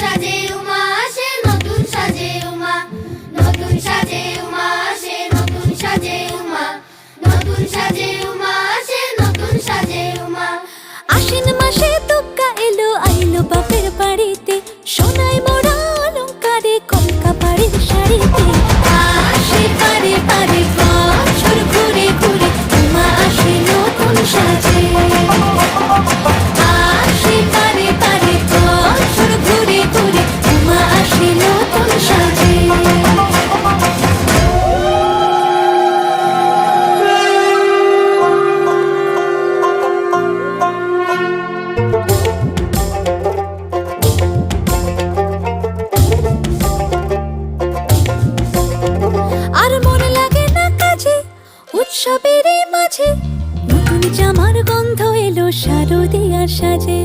সাজে উমা আসে, নতুন সাজে উমা, নতুন সাজে উমা আসে, নতুন সাজে উমা, নতুন সাজে উমা আসে, নতুন সাজে উমা। আশ্বিন মাসে দুর্গা এলো, আইলো বাপের বাড়িতে, সোনায় মোড়া অলংকারে কলকা বাড়ির শাড়িতে। আসে পারে পারে বছর ঘুরে ঘুরে, উমা আসে নতুন সাজে। আসে পারে পারে বছর ঘুরে ঘুরে, উমা আসে নতুন সাজে। আর মন লাগে না কাজে, উৎসবের মাঝে, নতুন জামার গন্ধ এলো শারদিয়ার সাজে।